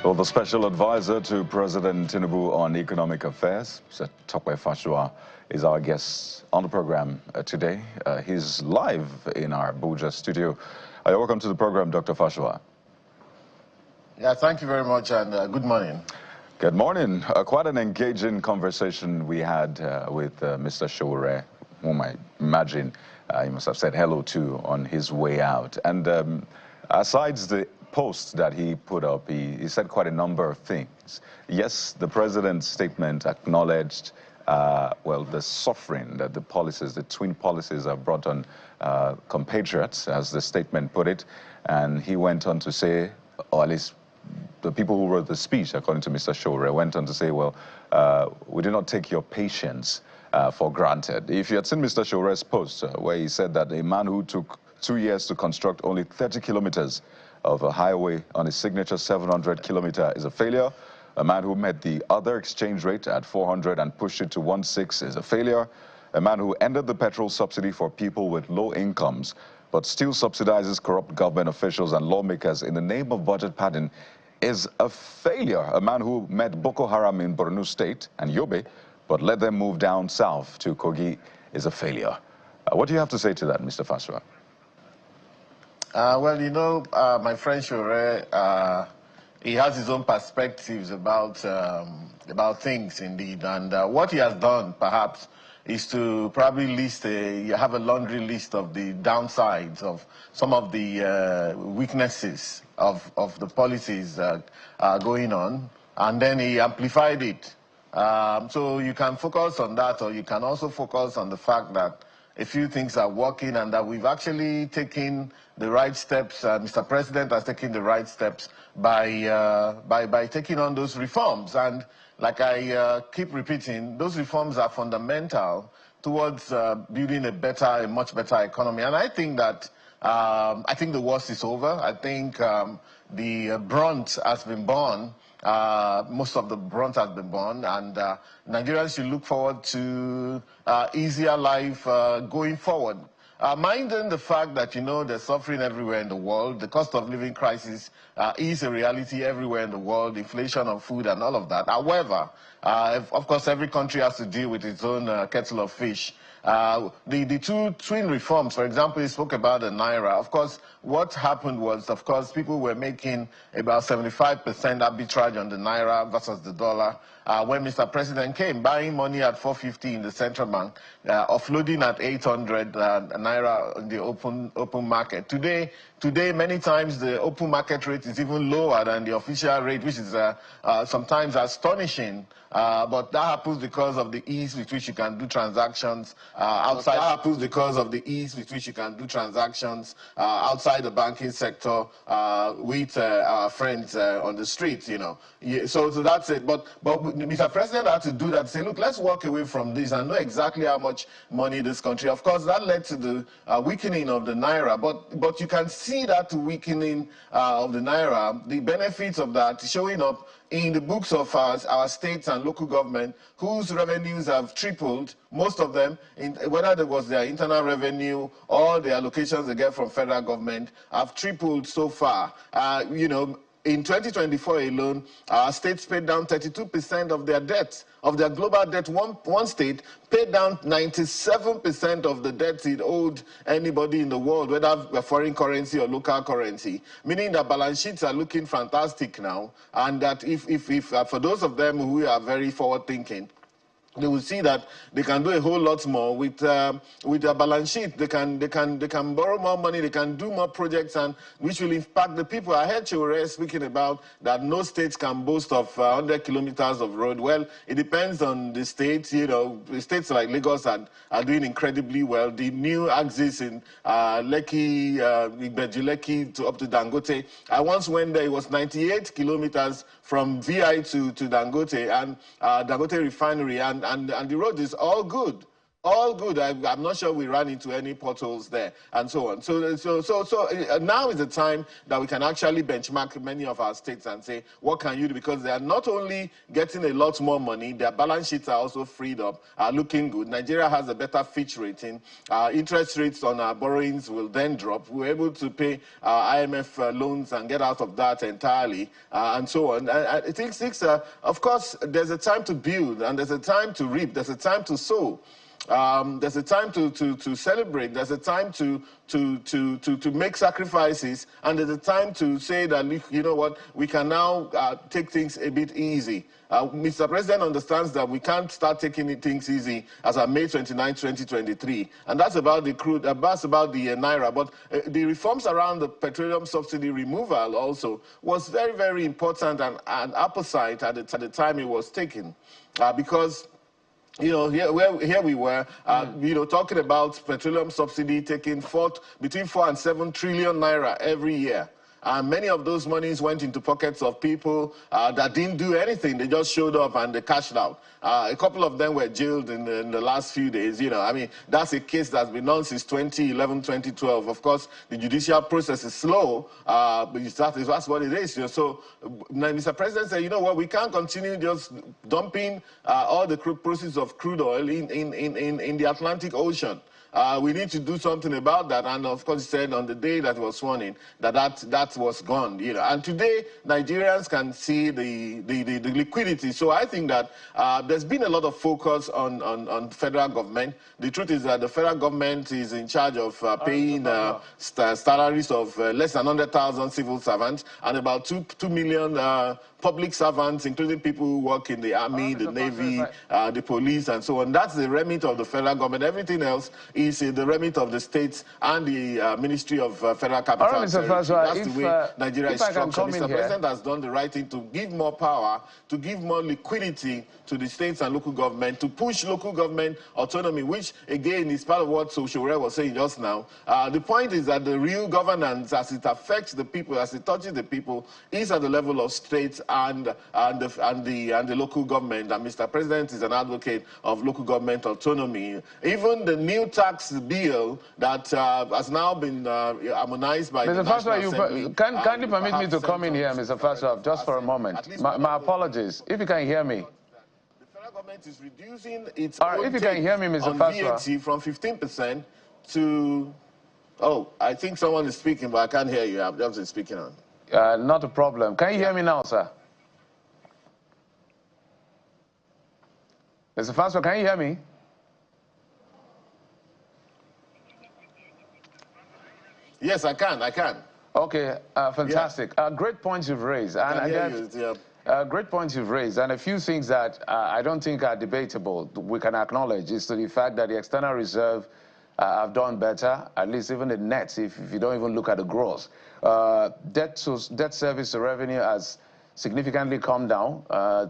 Well, the special advisor to President Tinubu on economic affairs, Fasua, is our guest on the program today. He's live in our Abuja studio. Welcome to the program, Dr. Fasua. Yeah, thank you very much, and good morning. Good morning. Quite an engaging conversation we had with Mr. Sowore, whom I imagine he must have said hello to on his way out. And aside the post that he put up, he said quite a number of things. Yes, the president's statement acknowledged, well, the suffering that the policies, the twin policies have brought on compatriots, as the statement put it. And he went on to say, or at least the people who wrote the speech, according to Mr. Sowore, went on to say, well, we do not take your patience for granted. If you had seen Mr. Showore's post, where he said that a man who took 2 years to construct only 30 kilometers of a highway on his signature 700 kilometer is a failure. A man who met the other exchange rate at 400 and pushed it to 1.6 is a failure. A man who ended the petrol subsidy for people with low incomes, but still subsidizes corrupt government officials and lawmakers in the name of budget padding is a failure. A man who met Boko Haram in Borno State and Yobe, but let them move down south to Kogi is a failure. What do you have to say to that, Mr. Fasua? Well, you know, my friend Sowore, he has his own perspectives about things, indeed. And what he has done, perhaps, is to probably have a laundry list of the downsides of some of the weaknesses of the policies going on, and then he amplified it. So you can focus on that, or you can also focus on the fact that a few things are working and that we've actually taken the right steps. Mr. President has taken the right steps by taking on those reforms. And like I keep repeating, those reforms are fundamental towards building a much better economy. And I think that the worst is over. I think the brunt has been borne. Most of the brunt has been borne, and Nigerians should look forward to easier life going forward. Minding the fact that, you know, there's suffering everywhere in the world, the cost of living crisis is a reality everywhere in the world, inflation of food and all of that. However, of course, every country has to deal with its own kettle of fish. The two twin reforms, for example, he spoke about the Naira. Of course, what happened was, of course, people were making about 75% arbitrage on the Naira versus the dollar. When Mr. President came, buying money at 450 in the central bank, offloading at 800 Naira in the open market. Today, many times the open market rate is even lower than the official rate, which is sometimes astonishing. But that happens because of the ease with which you can do transactions outside. That happens because of the ease with which you can do transactions outside the banking sector with our friends on the street. You know, so that's it. But Mr. President had to do that. Say, look, let's walk away from this and know exactly how much money this country. Of course, that led to the weakening of the Naira. But you can see that weakening of the Naira, the benefits of that showing up in the books of our states and local government, whose revenues have tripled, most of them, whether it was their internal revenue or the allocations they get from federal government, have tripled so far. You know, in 2024 alone, our states paid down 32% of their debt, of their global debt. One state paid down 97% of the debt it owed anybody in the world, whether a foreign currency or local currency, meaning that balance sheets are looking fantastic now, and that if for those of them who are very forward-thinking, they will see that they can do a whole lot more with their balance sheet. They can borrow more money. They can do more projects, and which will impact the people. I heard Sowore speaking about that no states can boast of 100 kilometers of road. Well, it depends on the states. You know, states like Lagos are doing incredibly well. The new axis in Lekki, Lekki to up to Dangote. I once went there. It was 98 kilometers from VI to Dangote and Dangote refinery, and the road is all good. all good. I'm not sure we ran into any potholes there, and so on. So now is the time that we can actually benchmark many of our states and say, what can you do? Because they are not only getting a lot more money, their balance sheets are also freed up, are looking good. Nigeria has a better Fitch rating. Interest rates on our borrowings will then drop. We're able to pay IMF loans and get out of that entirely, and so on. I think, of course, there's a time to build, and there's a time to reap, there's a time to sow. There's a time to celebrate. There's a time to make sacrifices, and there's a time to say that, you know what, we can now take things a bit easy. Mr. President understands that we can't start taking things easy as of May 29, 2023, and that's about the crude. That's about the naira. But the reforms around the petroleum subsidy removal also was very, very important and apposite at the time it was taken, because, you know, here we were, you know, talking about petroleum subsidy taking between 4 and 7 trillion naira every year. And many of those monies went into pockets of people that didn't do anything. They just showed up and they cashed out. A couple of them were jailed in the last few days. You know, I mean, that's a case that's been on since 2011, 2012. Of course, the judicial process is slow, but that's what it is. You know? So Mr. President said, you know what, we can't continue just dumping all the proceeds of crude oil in the Atlantic Ocean. We need to do something about that, and of course, he said on the day that was sworn in that was gone. You know, and today Nigerians can see the liquidity. So I think that there's been a lot of focus on federal government. The truth is that the federal government is in charge of paying salaries of less than 100,000 civil servants and about 2 million public servants, including people who work in the army, the navy, the police, and so on. That's the remit of the federal government. Everything else is the remit of the states and the Ministry of Federal Capital. All right, Mr. Fasua, that's the way Nigeria is structured. Mr. President has done the right thing to give more power, to give more liquidity to the states and local government, to push local government autonomy, which, again, is part of what Sowore was saying just now. The point is that the real governance, as it affects the people, as it touches the people, is at the level of states and the local government. And Mr. President is an advocate of local government autonomy. Even the new tax bill that has now been harmonized by the National Assembly. Kindly permit me to come in here, Mr. Fasua, just for a moment. My apologies. If you can hear me. The federal government is reducing its if you can hear me, Mr. Fasua. VAT from 15% to... Oh, I think someone is speaking, but I can't hear you. I'm just speaking on. Not a problem. Can you hear me now, sir? Mr. Fasua, can you hear me? Yes, I can. Okay, fantastic. Yeah. Great points you've raised. Great points you've raised. And a few things that I don't think are debatable, we can acknowledge, is to the fact that the external reserve have done better, at least even the net, if you don't even look at the gross. Debt service to revenue has significantly come down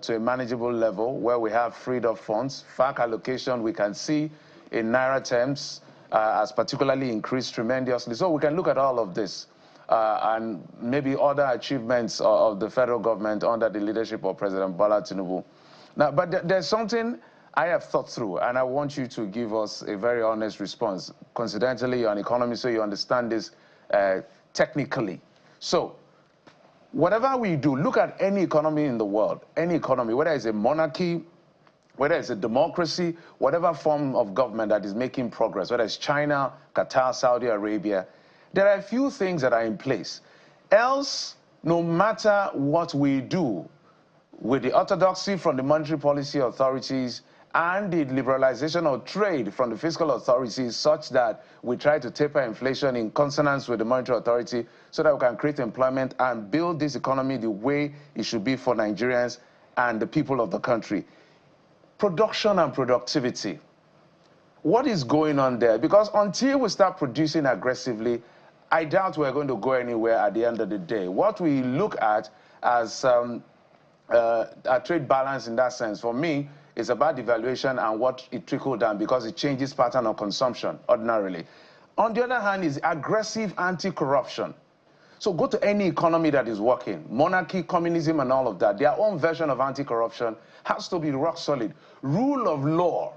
to a manageable level where we have freed up funds. FAC allocation, we can see in Naira terms, has particularly increased tremendously. So we can look at all of this and maybe other achievements of the federal government under the leadership of President Bola Tinubu. Now, but there's something I have thought through, and I want you to give us a very honest response. Coincidentally, you're an economist, so you understand this technically. So, whatever we do, look at any economy in the world, any economy, whether it's a monarchy, whether it's a democracy, whatever form of government that is making progress, whether it's China, Qatar, Saudi Arabia, there are a few things that are in place. Else, no matter what we do with the orthodoxy from the monetary policy authorities and the liberalization of trade from the fiscal authorities such that we try to taper inflation in consonance with the monetary authority so that we can create employment and build this economy the way it should be for Nigerians and the people of the country. Production and productivity. What is going on there? Because until we start producing aggressively, I doubt we're going to go anywhere at the end of the day. What we look at as a trade balance in that sense, for me, is about devaluation and what it trickled down because it changes pattern of consumption ordinarily. On the other hand is aggressive anti-corruption. So go to any economy that is working, monarchy, communism, and all of that. Their own version of anti-corruption has to be rock solid. Rule of law.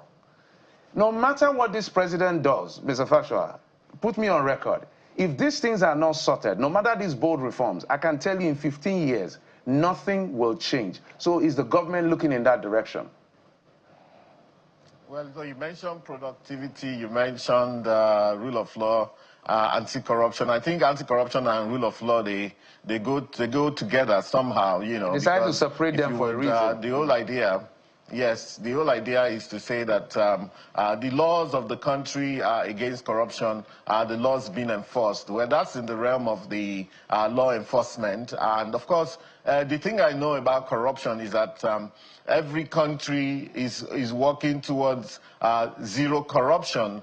No matter what this president does, Mr. Fasua, put me on record. If these things are not sorted, no matter these bold reforms, I can tell you in 15 years, nothing will change. So is the government looking in that direction? Well, so you mentioned productivity, you mentioned rule of law, anti-corruption. I think anti-corruption and rule of law, they go together somehow, you know. Decide to separate them for a reason. The whole idea, yes, the whole idea is to say that the laws of the country are against corruption, the laws being enforced. Well, that's in the realm of the law enforcement. And of course, the thing I know about corruption is that every country is working towards zero corruption.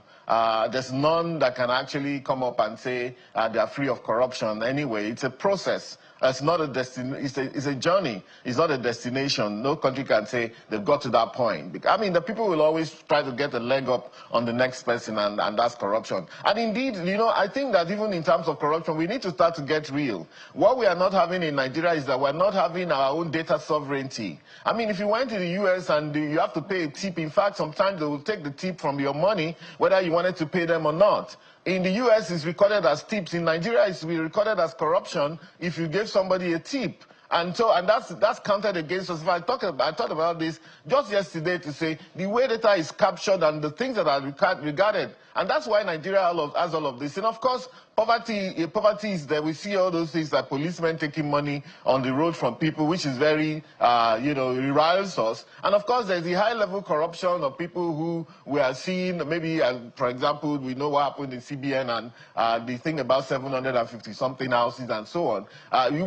There's none that can actually come up and say they are free of corruption. Anyway, it's a process. It's not a destination. It's a journey. It's not a destination. No country can say they've got to that point. I mean, the people will always try to get a leg up on the next person, and that's corruption. And indeed, you know, I think that even in terms of corruption, we need to start to get real. What we are not having in Nigeria is that we're not having our own data sovereignty. I mean, if you went to the US and you have to pay a tip, in fact, sometimes they will take the tip from your money, whether you wanted to pay them or not. In the US, it's recorded as tips. In Nigeria, it's recorded as corruption if you gave somebody a tip. And that's counted against us. I thought about this just yesterday to say the way data is captured and the things that are regarded. And that's why Nigeria has all of this. And of course, poverty is there. We see all those things like policemen taking money on the road from people, which is very, you know, riles us. And of course, there's the high-level corruption of people who we are seeing. Maybe, for example, we know what happened in CBN and the thing about 750-something houses and so on,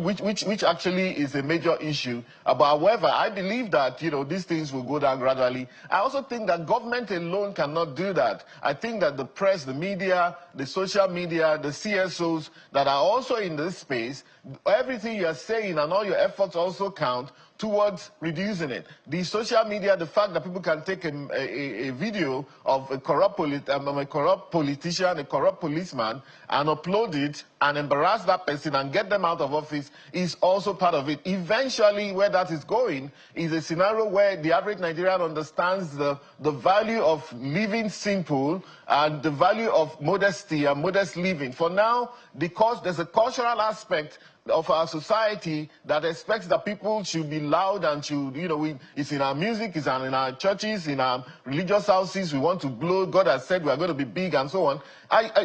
which actually is a major issue. But however, I believe that, you know, these things will go down gradually. I also think that government alone cannot do that. I think that the press, the media, the social media, the CSOs that are also in this space, everything you're saying and all your efforts also count towards reducing it. The social media, the fact that people can take a video of a corrupt politician, a corrupt policeman, and upload it and embarrass that person and get them out of office is also part of it. Eventually, where that is going is a scenario where the average Nigerian understands the value of living simple and the value of modesty and modest living. For now, because there's a cultural aspect of our society that expects that people should be loud and should, you know, it's in our music, it's in our churches, in our religious houses, we want to blow, God has said we are going to be big and so on.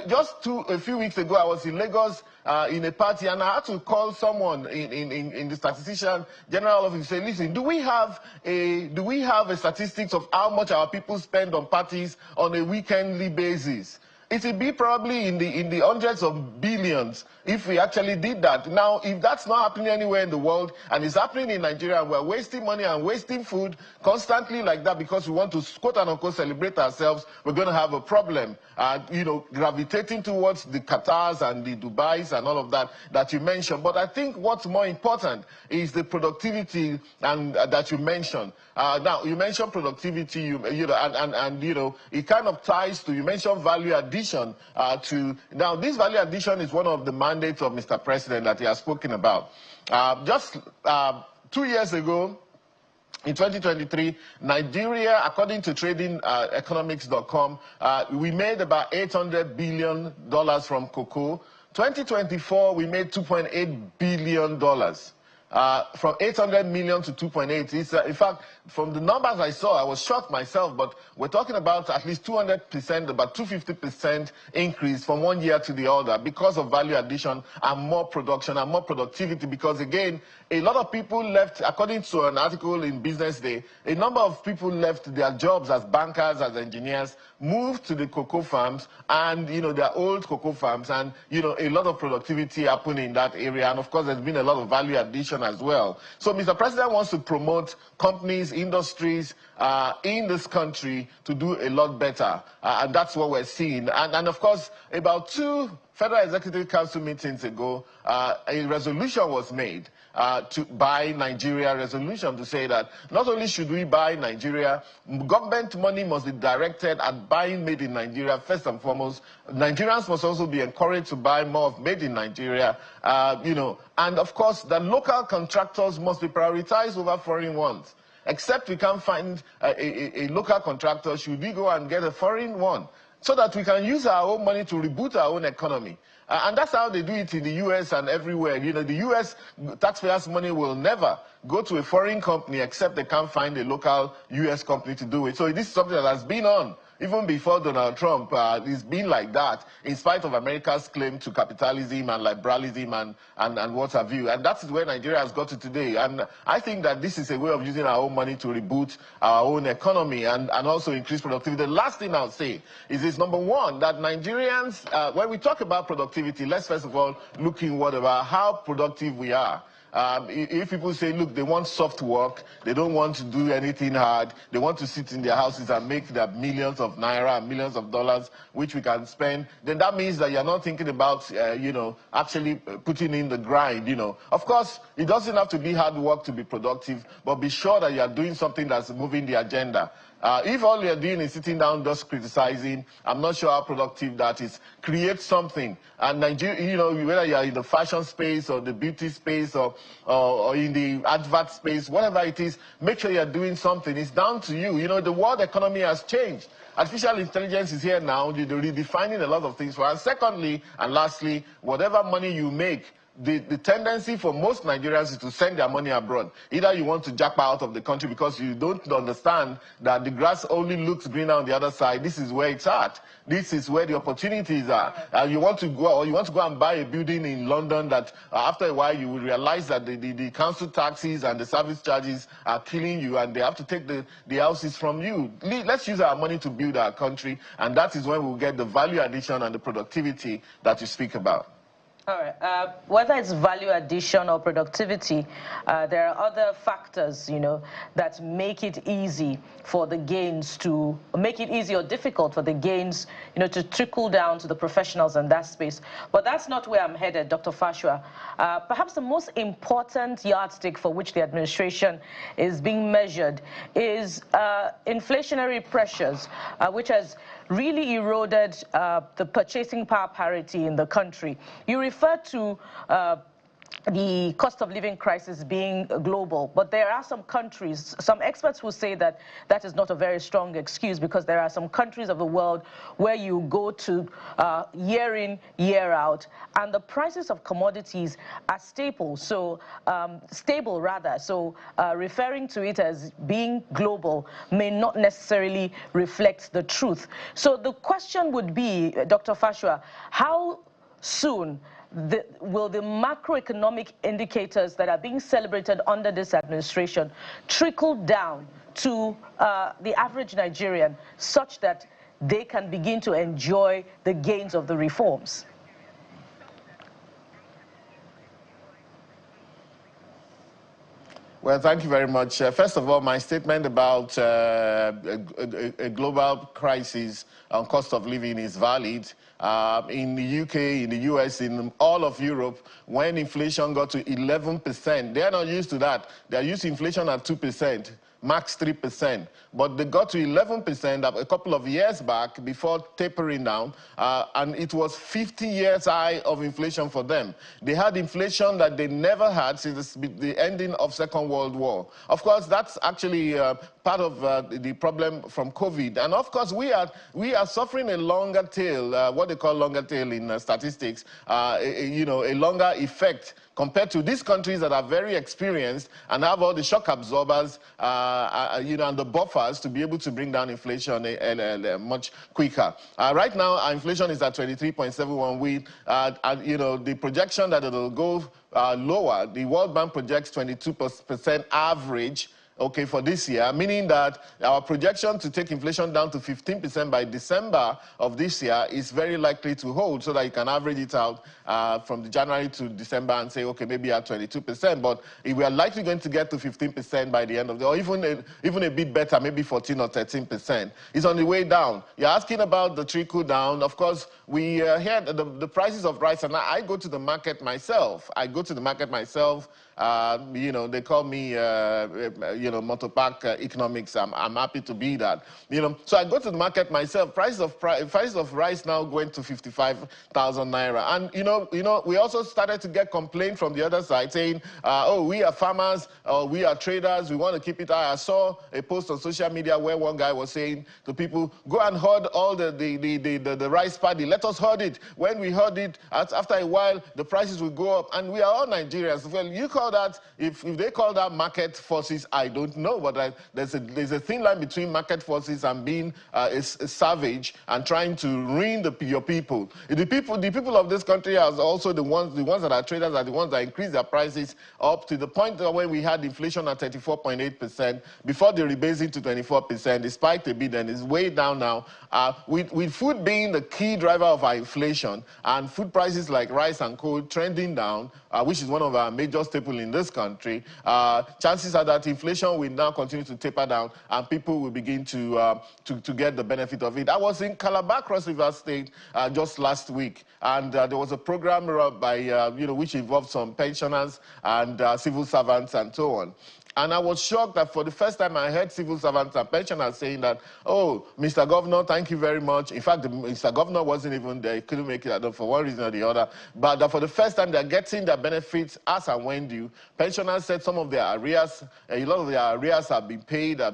Just a few weeks ago, I was in Lagos in a party and I had to call someone in the statistician general office to say, listen, do we have a statistics of how much our people spend on parties on a weekly basis? It would be probably in the hundreds of billions if we actually did that. Now, if that's not happening anywhere in the world and it's happening in Nigeria, we're wasting money and wasting food constantly like that because we want to quote-unquote celebrate ourselves, we're going to have a problem. You know, gravitating towards the Qatars and the Dubais and all of that you mentioned. But I think what's more important is the productivity and that you mentioned. Now, you mentioned productivity, you know, and you know, it kind of ties to, you mentioned value addition now this value addition is one of the mandates of Mr. President that he has spoken about. Just 2 years ago, in 2023, Nigeria, according to tradingeconomics.com, we made about $800 billion from cocoa. 2024, we made $2.8 billion. From 800 million to 2.8. In fact, from the numbers I saw, I was shocked myself, but we're talking about at least 200%, about 250% increase from one year to the other because of value addition and more production and more productivity. Because again, a lot of people left, according to an article in Business Day, a number of people left their jobs as bankers, as engineers, moved to the cocoa farms and, you know, their old cocoa farms, and, you know, a lot of productivity happened in that area. And of course, there's been a lot of value addition as well. So Mr. President wants to promote companies, industries in this country to do a lot better. And that's what we're seeing. And of course, about 2 Federal Executive Council meetings ago, a resolution was made to buy Nigeria, resolution to say that not only should we buy Nigeria, government money must be directed at buying made in Nigeria first and foremost. Nigerians must also be encouraged to buy more of made in Nigeria, you know, and of course the local contractors must be prioritized over foreign ones. except we can't find a local contractor, should we go and get a foreign one so that we can use our own money to reboot our own economy? And that's how they do it in the U.S. and everywhere. You know, the U.S. taxpayers' money will never go to a foreign company except they can't find a local U.S. company to do it. So this is something that has been on even before Donald Trump. It's been like that, in spite of America's claim to capitalism and liberalism and what have you. And that's where Nigeria has got to today. And I think that this is a way of using our own money to reboot our own economy and also increase productivity. The last thing I'll say is this: number one, that Nigerians, when we talk about productivity, let's first of all look inward about how productive we are. If people say, look, they want soft work, they don't want to do anything hard, they want to sit in their houses and make their millions of naira and millions of dollars, which we can spend, then that means that you're not thinking about, you know, actually putting in the grind, you know. Of course, it doesn't have to be hard work to be productive, but be sure that you're doing something that's moving the agenda. If all you're doing is sitting down just criticizing, I'm not sure how productive that is. Create something. And Nigeria, you know, whether you're in the fashion space or the beauty space or in the advert space, whatever it is, make sure you're doing something. It's down to you. You know, the world economy has changed. Artificial intelligence is here now. They're redefining a lot of things for us. Secondly, and lastly, whatever money you make, the tendency for most Nigerians is to send their money abroad. Either you want to jump out of the country because you don't understand that the grass only looks greener on the other side. This is where it's at. This is where the opportunities are. You want to go, or you want to go and buy a building in London that after a while you will realize that the council taxes and the service charges are killing you and they have to take the houses from you. Let's use our money to build our country, and that is when we'll get the value addition and the productivity that you speak about. All right. Whether it's value addition or productivity, there are other factors, you know, that make it easy for the gains to make it easy or difficult for the gains, you know, to trickle down to the professionals in that space. But that's not where I'm headed, Dr. Fasua. Perhaps the most important yardstick for which the administration is being measured is inflationary pressures, which has really eroded the purchasing power parity in the country. You refer to the cost of living crisis being global, but there are some countries, some experts will say that that is not a very strong excuse, because there are some countries of the world where you go to year in, year out, and the prices of commodities are stable, so referring to it as being global may not necessarily reflect the truth. So the question would be, Dr. Fasua, how soon will the macroeconomic indicators that are being celebrated under this administration trickle down to the average Nigerian, such that they can begin to enjoy the gains of the reforms? Well, thank you very much. First of all, my statement about a global crisis on cost of living is valid. In the UK, in the US, in all of Europe, when inflation got to 11%, they're not used to that. They're used to inflation at 2%. Max 3%, but they got to 11% a couple of years back before tapering down, and it was 50 years high of inflation for them. They had inflation that they never had since the ending of Second World War. Of course, that's actually part of the problem from COVID, and of course we are suffering a longer tail, what they call longer tail in statistics, you know, a longer effect compared to these countries that are very experienced and have all the shock absorbers, you know, and the buffers to be able to bring down inflation much quicker. Right now, our inflation is at 23.71. You know, the projection that it'll go lower, the World Bank projects 22% average, okay, for this year, meaning that our projection to take inflation down to 15% by December of this year is very likely to hold, so that you can average it out from the January to December and say, okay, maybe at 22%, but if we are likely going to get to 15% by the end of the, or even a bit better, maybe 14 or 13%. It's on the way down. You're asking about the trickle down. Of course, we hear the prices of rice, and I go to the market myself. You know, they call me, motor park economics. I'm happy to be that. So I go to the market myself. Price of rice now going to 55,000 naira. And we also started to get complaints from the other side saying, oh, we are farmers, we are traders, we want to keep it high. I saw a post on social media where one guy was saying to people, go and hoard all the rice paddy. Let us hoard it. When we hoard it, after a while, the prices will go up. And we are all Nigerians. Well, you call that, if they call that market forces, I don't know. But there's a thin line between market forces and being a savage and trying to ruin your people. The people of this country are also the ones that are traders are the ones that increase their prices up to the point where we had inflation at 34.8%. Before the rebasing to 24%, it spiked a bit and it's way down now. With food being the key driver of our inflation and food prices like rice and coal trending down, which is one of our major staples in this country, chances are that inflation will now continue to taper down and people will begin to get the benefit of it. I was in Calabar, Cross River State, just last week, and there was a program by, which involved some pensioners and civil servants and so on. And I was shocked that for the first time I heard civil servants and pensioners saying that, oh, Mr. Governor, thank you very much. In fact, Mr. Governor wasn't even there. He couldn't make it for one reason or the other. But that for the first time, they're getting their benefits as and when due. Pensioners said some of their arrears, a lot of their arrears have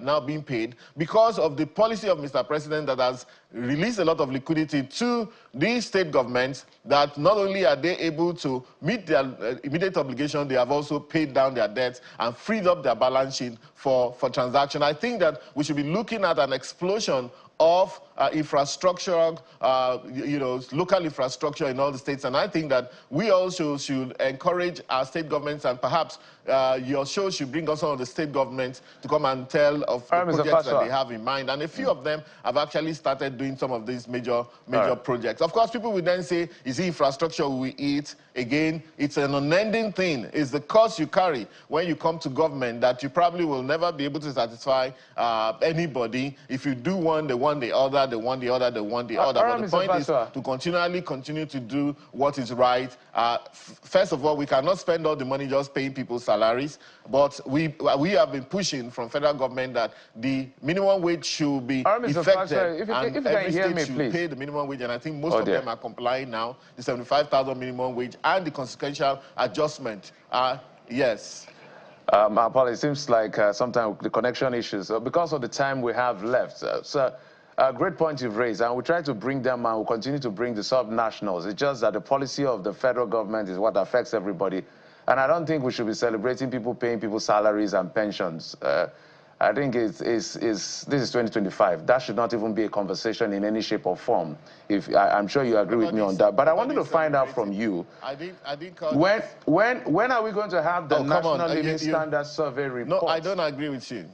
now been paid because of the policy of Mr. President that has released a lot of liquidity to these state governments, that not only are they able to meet their immediate obligation, they have also paid down their debts and freed up their balance sheet for transaction. I think that we should be looking at an explosion of infrastructure, local infrastructure in all the states. And I think that we also should encourage our state governments, and perhaps your show should bring us some of the state governments to come and tell of the projects that they have in mind. And a few of them have actually started doing some of these major projects. Of course, people will then say, is it infrastructure we eat? Again, it's an unending thing. It's the cost you carry when you come to government that you probably will never be able to satisfy anybody. If you do one, they want the other, they want the other, they want the other. But the point is to continue to do what is right. First of all, we cannot spend all the money just paying people's salaries, but we have been pushing from federal government that the minimum wage should be effective, and every state should pay the minimum wage, and I think most of them are complying now, the 75,000 minimum wage and the consequential adjustment. Yes. Paul, it seems like sometimes the connection issues, because of the time we have left. So, great point you've raised, and we try to bring them, and we'll continue to bring the sub-nationals. It's just that the policy of the federal government is what affects everybody. And I don't think we should be celebrating people paying people salaries and pensions. I think this is 2025. That should not even be a conversation in any shape or form. I'm sure you agree with me on that. But I wanted to find out from you. When are we going to have the National Living Standards Survey report? No, I don't agree with you.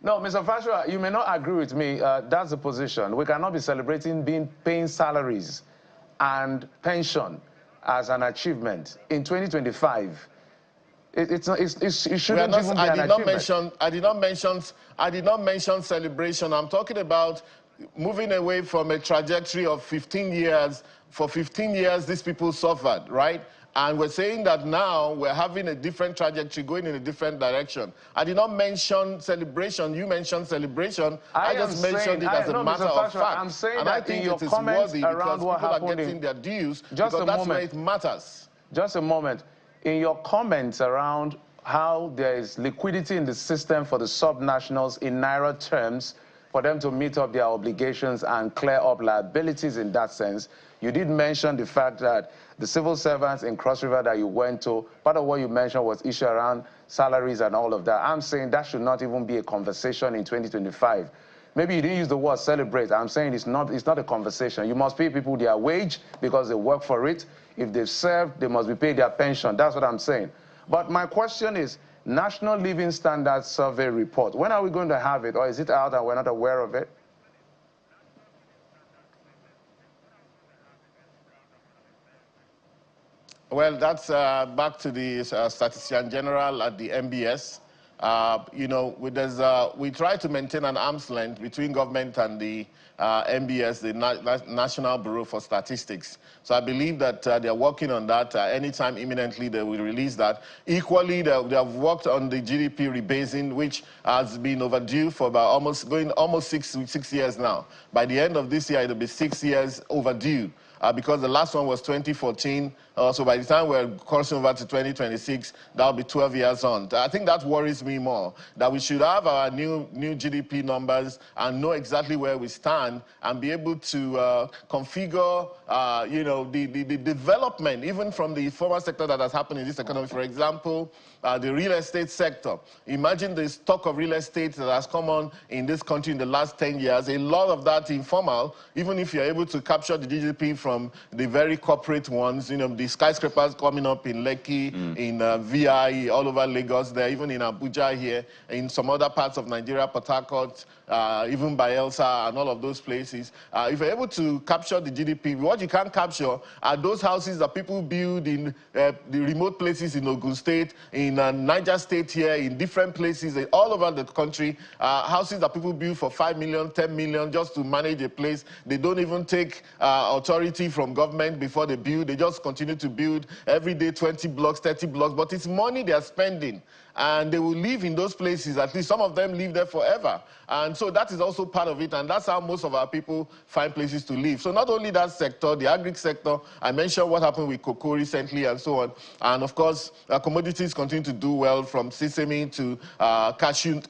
No, Mr. Fasua, you may not agree with me. That's the position. We cannot be celebrating paying salaries and pension as an achievement in 2025. It shouldn't even be an achievement. I did not mention celebration. I'm talking about moving away from a trajectory of 15 years. For 15 years, these people suffered, right? And we're saying that now we're having a different trajectory, going in a different direction. I did not mention celebration. You mentioned celebration. I just mentioned it as a matter of fact. I'm saying and that I think in your it is comments worthy around because what people are happened getting their dues, just because that's where it matters. Just a moment. In your comments around how there is liquidity in the system for the sub-nationals in Naira terms, for them to meet up their obligations and clear up liabilities in that sense, you did mention the fact that the civil servants in Cross River that you went to, part of what you mentioned was issue around salaries and all of that. I'm saying that should not even be a conversation in 2025. Maybe you didn't use the word celebrate. I'm saying it's not a conversation. You must pay people their wage because they work for it. If they've served, they must be paid their pension. That's what I'm saying. But my question is, National Living Standards Survey report, when are we going to have it, or is it out and we're not aware of it? Well, that's back to the Statistician General at the MBS. you know, we try to maintain an arm's length between government and the NBS, the National Bureau for Statistics. So I believe that they're working on that. Anytime imminently they will release that. Equally, they have worked on the GDP rebasing, which has been overdue for about almost six years now. By the end of this year, it'll be 6 years overdue. Because the last one was 2014, so by the time we're crossing over to 2026, that'll be 12 years on. I think that worries me more, that we should have our new GDP numbers and know exactly where we stand and be able to configure, you know, the development, even from the formal sector that has happened in this economy. For example, the real estate sector. Imagine the stock of real estate that has come on in this country in the last 10 years. A lot of that informal, even if you're able to capture the GDP from the very corporate ones, you know, the skyscrapers coming up in Lekki, in VI, all over Lagos there, even in Abuja here, in some other parts of Nigeria, Port Harcourt, even by Elsa and all of those places. If you're able to capture the GDP, what you can't capture are those houses that people build in the remote places in Ogun State, in Niger State here, in different places all over the country, houses that people build for 5 million, 10 million just to manage a place. They don't even take authority from government before they build. They just continue to build every day 20 blocks, 30 blocks, but it's money they are spending. And they will live in those places. At least some of them live there forever. And so that is also part of it. And that's how most of our people find places to live. So not only that sector, the agri sector, I mentioned what happened with cocoa recently and so on. And of course, commodities continue to do well, from sesame to cashew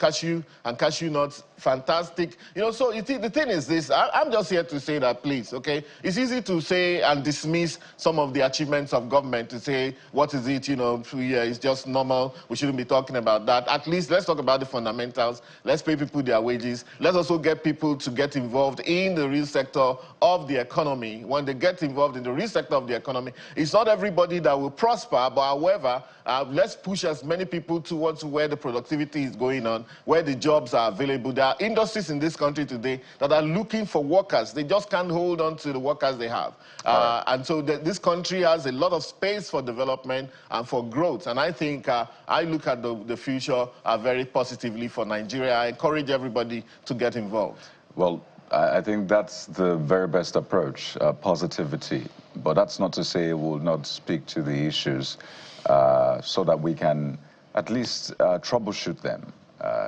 and cashew nuts. Fantastic. You know, so the thing is this, I'm just here to say that, please, okay? It's easy to say and dismiss some of the achievements of government, to say, what is it, you know, it's just normal, we shouldn't be talking about that. At least let's talk about the fundamentals. Let's pay people their wages. Let's also get people to get involved in the real sector of the economy. When they get involved in the real sector of the economy, it's not everybody that will prosper, but however, let's push as many people towards where the productivity is going on, where the jobs are available. There are industries in this country today that are looking for workers. They just can't hold on to the workers they have. And so this country has a lot of space for development and for growth. And I think I look at the future very positively for Nigeria. I encourage everybody to get involved. Well, I think that's the very best approach, positivity. But that's not to say we'll not speak to the issues so that we can at least troubleshoot them,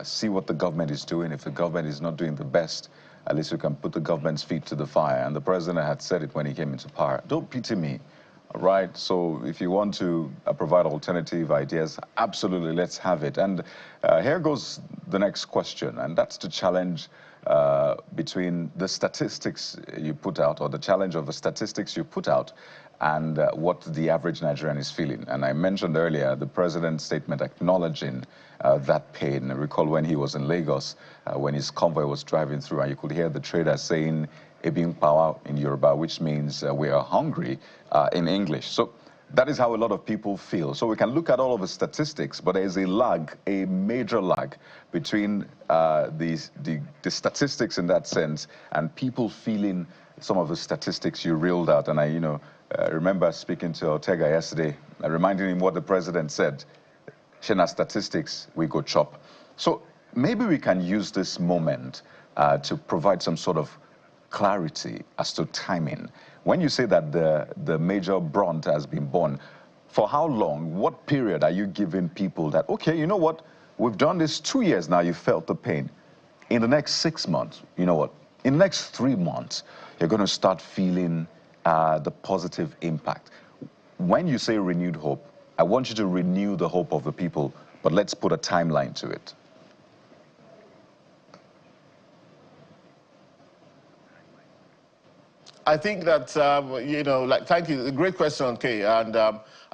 see what the government is doing. If the government is not doing the best, at least we can put the government's feet to the fire. And the president had said it when he came into power. Don't pity me. All right, so if you want to provide alternative ideas, absolutely, let's have it. And here goes the next question, and that's the challenge between the statistics you put out, or the challenge of the statistics you put out, and what the average Nigerian is feeling. And I mentioned earlier the president's statement acknowledging that pain. I recall when he was in Lagos, when his convoy was driving through, and you could hear the traders saying, "Ebing power" in Yoruba, which means we are hungry in English. So that is how a lot of people feel. So we can look at all of the statistics, but there is a lag, a major lag between the statistics in that sense and people feeling some of the statistics you reeled out. And I remember speaking to Ortega yesterday, reminding him what the president said, "Shena statistics, we go chop." So maybe we can use this moment to provide some sort of clarity as to timing. When you say that the major brunt has been borne, for how long, what period are you giving people that, okay, you know what, we've done this 2 years now, you felt the pain. In the next 6 months, you know what, in the next 3 months, you're going to start feeling the positive impact. When you say renewed hope, I want you to renew the hope of the people, but let's put a timeline to it. I think that, thank you, a great question, Kay. And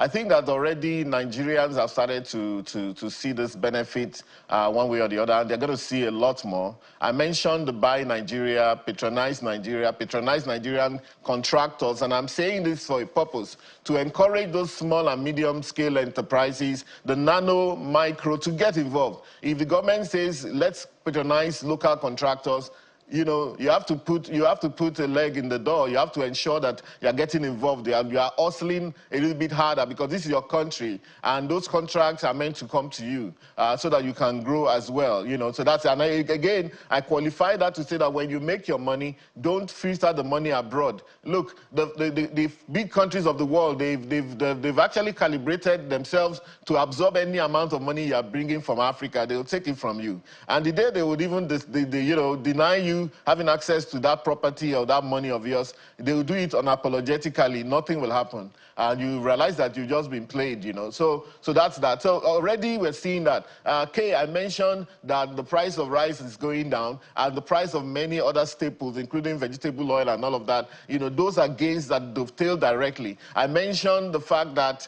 I think that already Nigerians have started to see this benefit one way or the other, and they're going to see a lot more. I mentioned the Buy Nigeria, Patronize Nigerian contractors, and I'm saying this for a purpose, to encourage those small and medium-scale enterprises, the nano, micro, to get involved. If the government says, let's patronize local contractors, you know, you have to put a leg in the door. You have to ensure that you're getting involved and you are hustling a little bit harder, because this is your country and those contracts are meant to come to you so that you can grow as well. You know, so that's, and again, I qualify that to say that when you make your money, don't filter the money abroad. Look, the big countries of the world, they've actually calibrated themselves to absorb any amount of money you are bringing from Africa. They'll take it from you. And the day they would even you know, deny you having access to that property or that money of yours, they will do it unapologetically. Nothing will happen. And you realize that you've just been played, you know. So that's that. So already we're seeing that. Kay, I mentioned that the price of rice is going down and the price of many other staples, including vegetable oil and all of that, you know, those are gains that dovetail directly. I mentioned the fact that,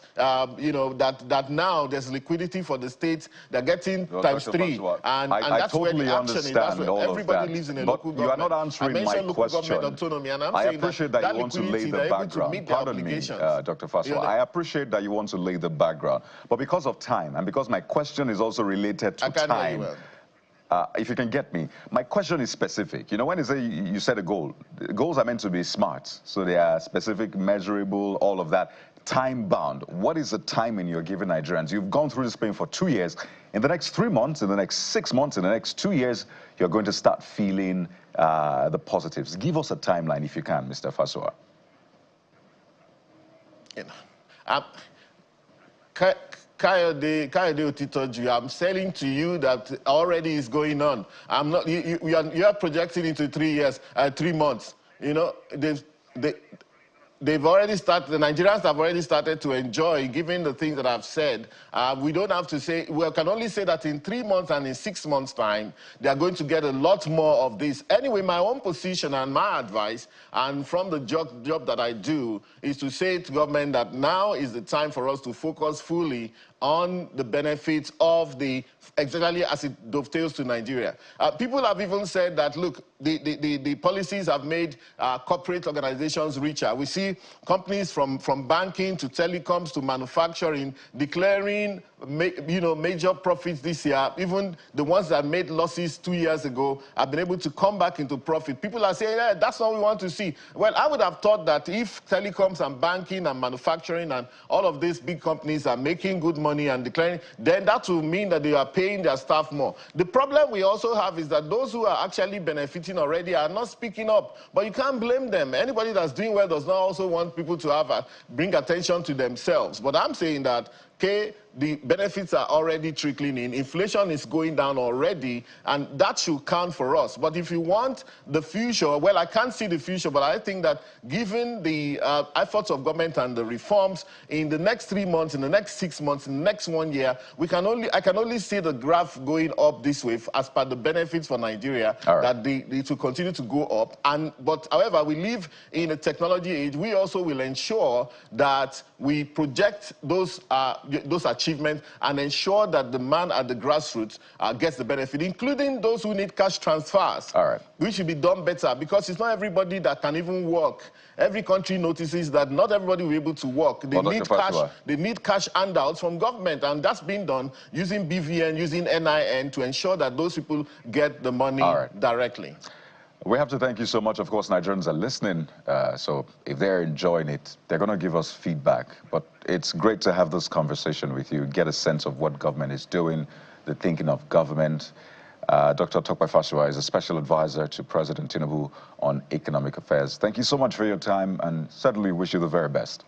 you know, that now there's liquidity for the states. They're getting times three. And that's totally where the action is. That's where everybody lives in a local government. You are not answering my question. Government autonomy, and I appreciate that you want to lay the background. Pardon me, Dr. Fasua. I appreciate that you want to lay the background. But because of time, and because my question is also related to time, if you can get me, my question is specific. You know, when you set a goal, goals are meant to be smart. So they are specific, measurable, all of that. Time-bound. What is the timing you're giving Nigerians? You've gone through this pain for 2 years. In the next 3 months, in the next 6 months, in the next 2 years, you're going to start feeling the positives. Give us a timeline if you can, Mr. Fasua. Kayode Otitoju, I'm selling to you that already is going on. I'm not. You are projecting into 3 years, 3 months. You know, they've already started. The Nigerians have already started to enjoy, given the things that I've said. We don't have to say. We can only say that in 3 months and in 6 months' time, they are going to get a lot more of this. Anyway, my own position and my advice, and from the job that I do, is to say to government that now is the time for us to focus fully on the benefits of exactly as it dovetails to Nigeria. People have even said that, look, the policies have made corporate organizations richer. We see companies from banking to telecoms to manufacturing declaring major profits this year. Even the ones that made losses 2 years ago have been able to come back into profit. People are saying, yeah, that's what we want to see. Well, I would have thought that if telecoms and banking and manufacturing and all of these big companies are making good money and declaring, then that will mean that they are paying their staff more. The problem we also have is that those who are actually benefiting already are not speaking up. But you can't blame them. Anybody that's doing well does not also want people to bring attention to themselves. But I'm saying that, okay, the benefits are already trickling in. Inflation is going down already, and that should count for us. But if you want the future, well, I can't see the future, but I think that given the efforts of government and the reforms in the next 3 months, in the next 6 months, in the next 1 year, I can only see the graph going up this way as per the benefits for Nigeria, that it will continue to go up. But however, we live in a technology age. We also will ensure that we project those achievements and ensure that the man at the grassroots gets the benefit, including those who need cash transfers. We should be done better, because it's not everybody that can even work. Every country notices that not everybody will be able to work. They need cash. They need cash handouts from government, and that's being done using BVN, using NIN to ensure that those people get the money directly. We have to thank you so much. Of course, Nigerians are listening, so if they're enjoying it, they're going to give us feedback. But it's great to have this conversation with you, get a sense of what government is doing, the thinking of government. Dr. Tope Fasua is a special advisor to President Tinubu on economic affairs. Thank you so much for your time, and certainly wish you the very best.